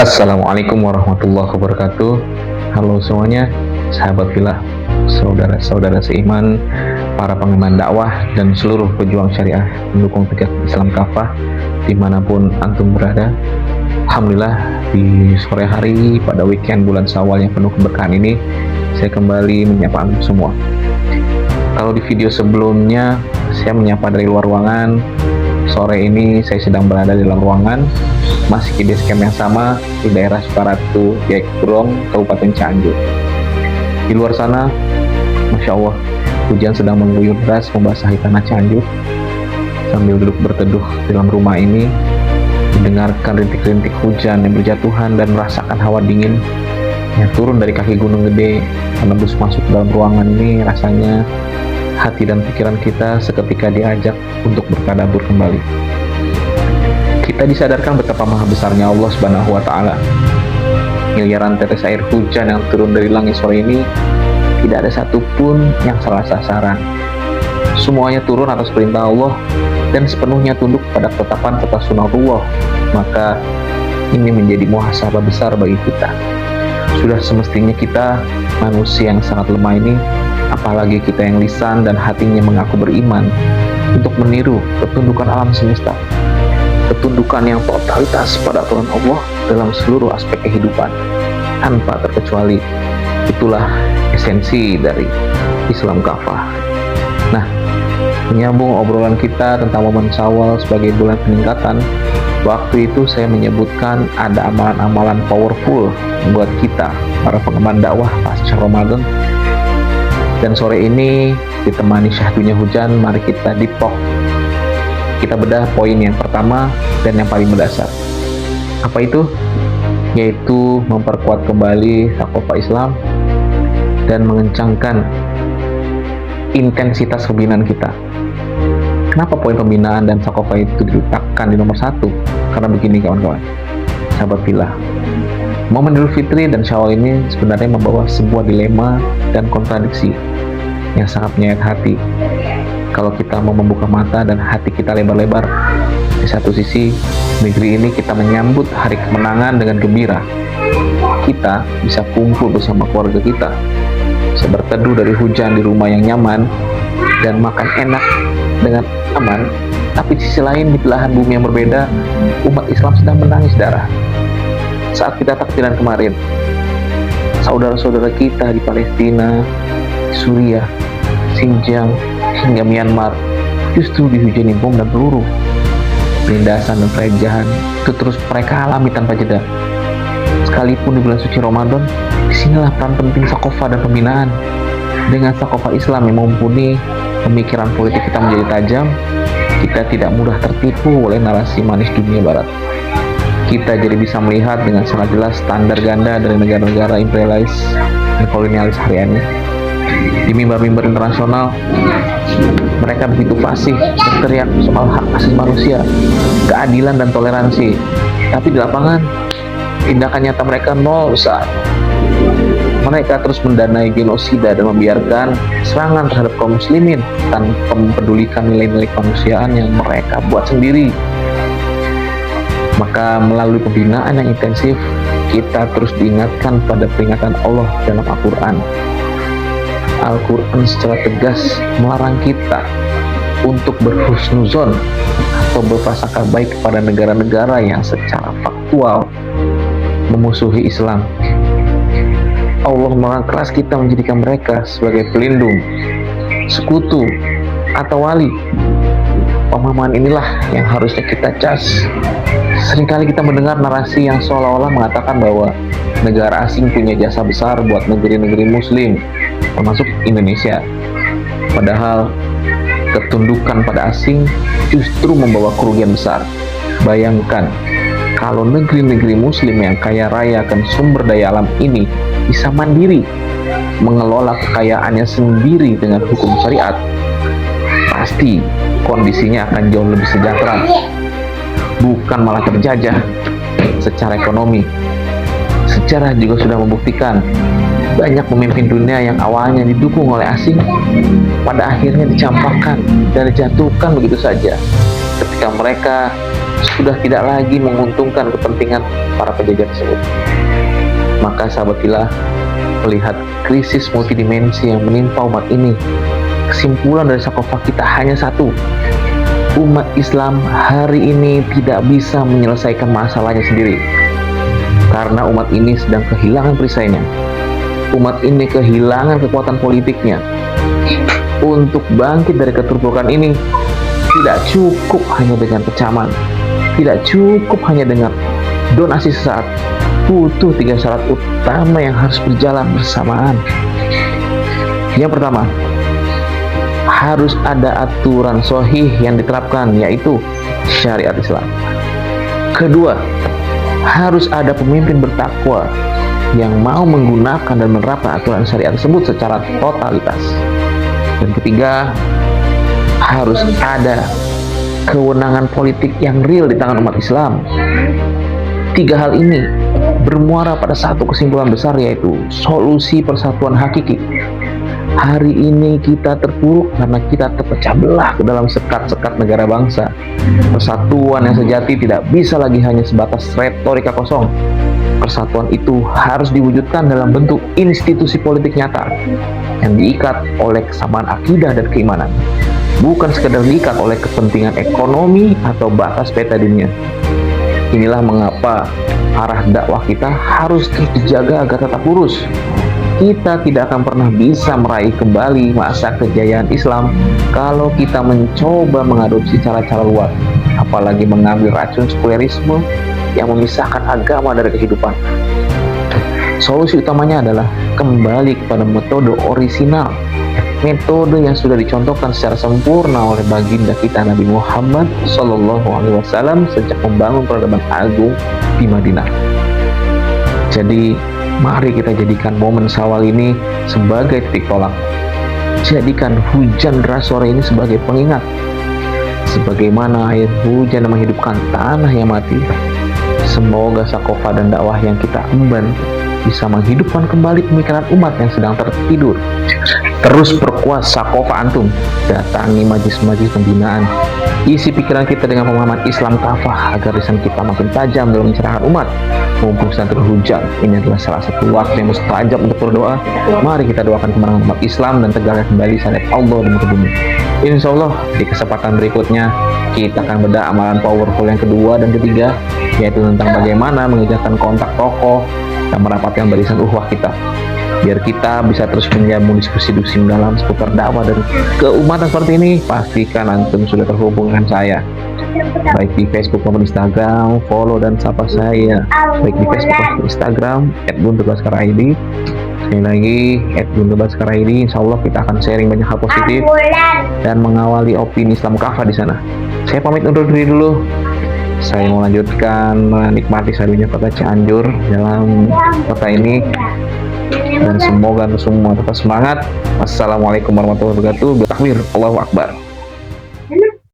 Assalamualaikum warahmatullahi wabarakatuh. Halo semuanya, sahabat Villa, saudara-saudara seiman, para pengemban dakwah, dan seluruh pejuang syariah mendukung tegak Islam kafah dimanapun antum berada. Alhamdulillah, di sore hari pada weekend bulan Syawal yang penuh keberkahan ini, saya kembali menyapa antum semua. Kalau di video sebelumnya saya menyapa dari luar ruangan, sore ini saya sedang berada di dalam ruangan, masih di base camp yang sama di daerah Sukaratu, Jayapurong, Kabupaten Cianjur. Di luar sana, Masya Allah, hujan sedang mengguyur deras membasahi tanah Cianjur. Sambil duduk berteduh di dalam rumah ini, mendengarkan rintik-rintik hujan yang berjatuhan dan merasakan hawa dingin yang turun dari kaki gunung gede menembus masuk dalam ruangan ini, rasanya hati dan pikiran kita seketika diajak untuk bertadabbur kembali. Kita disadarkan betapa maha besarnya Allah Subhanahu wa Ta'ala. Miliaran tetes air hujan yang turun dari langit sore ini tidak ada satupun yang salah sasaran. Semuanya turun atas perintah Allah dan sepenuhnya tunduk pada ketetapan serta sunatullah. Maka ini menjadi muhasabah besar bagi kita. Sudah semestinya kita, manusia yang sangat lemah ini, apalagi kita yang lisan dan hatinya mengaku beriman, untuk meniru ketundukan alam semesta, ketundukan yang totalitas pada aturan Allah dalam seluruh aspek kehidupan tanpa terkecuali. Itulah esensi dari Islam kafah. Nah, menyambung obrolan kita tentang momen Syawal sebagai bulan peningkatan, waktu itu saya menyebutkan ada amalan-amalan powerful buat kita para pengemban dakwah pasca Ramadan. Dan sore ini ditemani syahdunya hujan, mari kita deep talk. Kita bedah poin yang pertama dan yang paling mendasar. Apa itu? Yaitu memperkuat kembali Sakofa Islam dan mengencangkan intensitas pembinaan kita. Kenapa poin pembinaan dan Sakofa itu diletakkan di nomor 1? Karena begini kawan-kawan, sahabat Villa, momen Idul Fitri dan Syawal ini sebenarnya membawa sebuah dilema dan kontradiksi yang sangat menyayat hati. Kalau kita mau membuka mata dan hati kita lebar-lebar, di satu sisi negeri ini kita menyambut hari kemenangan dengan gembira. Kita bisa kumpul bersama keluarga kita, bisa berteduh dari hujan di rumah yang nyaman dan makan enak dengan aman. Tapi di sisi lain, di belahan bumi yang berbeda, umat Islam sedang menangis darah. Saat kita takbiran kemarin, saudara-saudara kita di Palestina, Suriah, Xinjiang, hingga Myanmar justru dihujani bom dan peluru. Penindasan dan pelecehan itu terus mereka alami tanpa jeda. Sekalipun di bulan suci Ramadan, disinilah peran penting Sakofa dan pembinaan. Dengan Sakofa Islam yang mumpuni, pemikiran politik kita menjadi tajam, kita tidak mudah tertipu oleh narasi manis dunia barat. Kita jadi bisa melihat dengan sangat jelas standar ganda dari negara-negara imperialis dan kolonialis hari ini. Di mimbar-mimbar internasional, mereka begitu fasih berteriak soal hak asasi manusia, keadilan dan toleransi. Tapi di lapangan, tindakan nyata mereka nol besar. Mereka terus mendanai genosida dan membiarkan serangan terhadap kaum muslimin tanpa mempedulikan nilai-nilai kemanusiaan yang mereka buat sendiri. Maka melalui pembinaan yang intensif, kita terus diingatkan pada peringatan Allah dalam Al-Quran. Al-Quran secara tegas melarang kita untuk berhusnuzon atau berprasangka baik kepada negara-negara yang secara faktual memusuhi Islam. Allah melarang keras kita menjadikan mereka sebagai pelindung, sekutu, atau wali. Pemahaman inilah yang harusnya kita cas. Seringkali kita mendengar narasi yang seolah-olah mengatakan bahwa negara asing punya jasa besar buat negeri-negeri muslim, termasuk Indonesia. Padahal ketundukan pada asing justru membawa kerugian besar. Bayangkan kalau negeri-negeri muslim yang kaya raya akan sumber daya alam ini bisa mandiri mengelola kekayaannya sendiri dengan hukum syariat, pasti kondisinya akan jauh lebih sejahtera, bukan malah terjajah secara ekonomi. Sejarah juga sudah membuktikan banyak pemimpin dunia yang awalnya didukung oleh asing pada akhirnya dicampakkan dan dijatuhkan begitu saja ketika mereka sudah tidak lagi menguntungkan kepentingan para penjajah tersebut. Maka sahabat Fillah, melihat krisis multidimensi yang menimpa umat ini, kesimpulan dari Sakofa kita hanya satu: umat Islam hari ini tidak bisa menyelesaikan masalahnya sendiri, karena umat ini sedang kehilangan perisainya. Umat ini kehilangan kekuatan politiknya. Untuk bangkit dari keterpurukan ini, tidak cukup hanya dengan kecaman, tidak cukup hanya dengan donasi sesaat. Butuh 3 syarat utama yang harus berjalan bersamaan. Yang pertama, harus ada aturan sahih yang diterapkan, yaitu syariat Islam. Kedua, harus ada pemimpin bertakwa yang mau menggunakan dan menerapkan aturan syariat tersebut secara totalitas. Dan ketiga, harus ada kewenangan politik yang real di tangan umat Islam. 3 hal ini bermuara pada satu kesimpulan besar, yaitu solusi persatuan hakiki. Hari ini kita terpuruk karena kita terpecah belah ke dalam sekat-sekat negara bangsa. Persatuan yang sejati tidak bisa lagi hanya sebatas retorika kosong. Persatuan itu harus diwujudkan dalam bentuk institusi politik nyata yang diikat oleh kesamaan akidah dan keimanan, bukan sekedar diikat oleh kepentingan ekonomi atau batas peta dunia. Inilah mengapa arah dakwah kita harus terus dijaga agar tetap lurus. Kita tidak akan pernah bisa meraih kembali masa kejayaan Islam kalau kita mencoba mengadopsi cara-cara luar, apalagi mengambil racun sekulerisme yang memisahkan agama dari kehidupan. Solusi utamanya adalah kembali kepada metode orisinal, metode yang sudah dicontohkan secara sempurna oleh baginda kita Nabi Muhammad SAW sejak membangun peradaban agung di Madinah. Jadi, mari kita jadikan momen Syawal ini sebagai titik tolak. Jadikan hujan deras sore ini sebagai pengingat, sebagaimana air hujan yang menghidupkan tanah yang mati. Semoga Sakofa dan dakwah yang kita emban bisa menghidupkan kembali pemikiran umat yang sedang tertidur. Terus perkuat Sakofa antum, datangi majlis-majlis pembinaan, isi pikiran kita dengan pemahaman Islam kafah agar lisan kita makin tajam dalam mencerahkan umat. Mumpung sedang turun hujan, ini adalah salah satu waktu yang mustajab untuk berdoa. Mari kita doakan kemenangan umat Islam dan tegaknya kembali syariat Allah di muka bumi. Insya Allah di kesempatan berikutnya kita akan bedah amalan powerful yang kedua dan ketiga, yaitu tentang bagaimana mengejarkan kontak tokoh dan merapatkan barisan ukhuwah kita, biar kita bisa terus menyambung diskusi-diskusi dalam seputar dakwah dan keumatan seperti ini. Pastikan antum sudah terhubung dengan saya, baik di Facebook maupun Instagram. Follow dan sapa saya baik di Facebook maupun Instagram @gunturbaskara_id. Sekali lagi @gunturbaskara_id. Insya Allah kita akan sharing banyak hal positif dan mengawali opini Islam kafah di sana. Saya pamit undur diri dulu. Saya mau lanjutkan menikmati salunya kota Cianjur dalam kota ini, dan semoga semua tetap semangat. Wassalamualaikum warahmatullahi wabarakatuh. Bertakbir, Allahu Akbar.